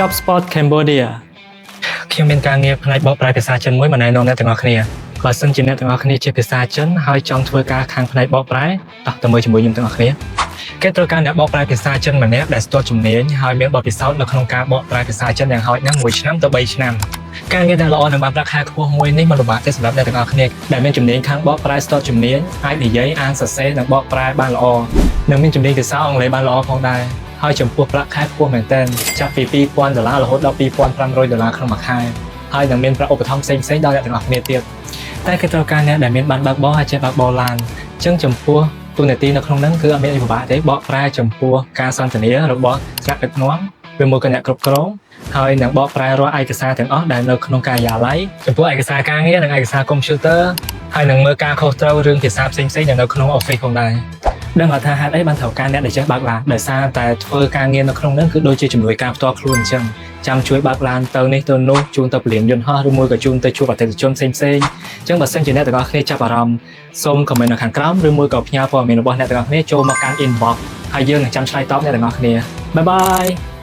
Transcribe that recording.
Job Spot Cambodia ខ្ញុំមានការងារផ្នែកបកប្រែភាសាចិនមួយមកណែនាំអ្នកទាំងអស់គ្នាបើសិនជាអ្នកទាំងអស់គ្នាជាភាសាចិនហើយចង់ធ្វើការខាងផ្នែកបកប្រែតោះទៅមើលជាមួយខ្ញុំទាំងអស់គ្នាគេត្រូវការអ្នកបកប្រែភាសាចិនម្នាក់ដែលស្ទាត់ជំនាញហើយមានបទពិសោធន៍នៅក្នុងការបកប្រែភាសាចិនយ៉ាងហោចណាស់1ឆ្នាំទៅ3ឆ្នាំការងារដែលល្អនិងបានប្រាក់ខែខ្ពស់មួយនេះមិនលំបាកទេសម្រាប់អ្នកទាំងអស់គ្នាដែលមានជំនាញខាងបកប្រែស្ទាត់ជំនាញអាចនិយាយអានសរសេរនិងបកប្រែបានល្អនិងមានជំនាញភាសាអង់គ្លេសបានល្អផងដែរហើយចំពោះប្រាក់ខែខ្ពស់មែនទែនចាប់ពី$2,000រហូតដល់$2,500ក្នុងមួយខែហើយនឹងមានប្រាក់ឧបត្ថម្ភផ្សេងៗដល់អ្នកទាំងអស់គ្នាទៀតតែគេត្រូវការអ្នកដែលមានបានបើកបរហើយចេះបើកបរឡានអញ្ចឹងចំពោះទូនាទីនៅក្នុងហ្នឹងគឺអត់មានអីពិបាកទេបកប្រែចំពោះការសន្ទនារបស់ថ្នាក់ដឹកនាំវាមួយគណៈគ្រប់គ្រងហើយនឹងបកប្រែរាល់ឯកសារទាំងអស់ដែលនៅក្នុងការិយាល័យចំពោះឯកសារការងារនិងឯកសារកុំព្យូទ័រហើយនឹងមើលការខុសត្រូវរឿងភាសាផ្សេងៗដែលនៅក្នុង Office ផងដែរដឹងថាហេតុអីបានត្រូវការអ្នកដែលចេះបើកឡានដោយសារតែធ្វើការងារនៅក្នុងហ្នឹងគឺដូចជាជំនួយការផ្ទាល់ខ្លួនអញ្ចឹងចាំជួយបើកឡានទៅនេះទៅនោះជូនទៅពលានយន្តហោះឬមួយក៏ជូនទៅជួបអតិថិជនផ្សេងៗអញ្ចឹងបើសិនជាអ្នកទាំងអស់គ្នាចាប់អារម្មណ៍សូម comment នៅខាងក្រោមឬមួយក៏ផ្ញើព័ត៌មានរបស់អ្នកទាំងអស់គ្នាចូលមកកាន់ inbox ហើយយើងនឹងចាំឆ្លើយតបអ្នកទាំងអស់គ្នាបាយបាយ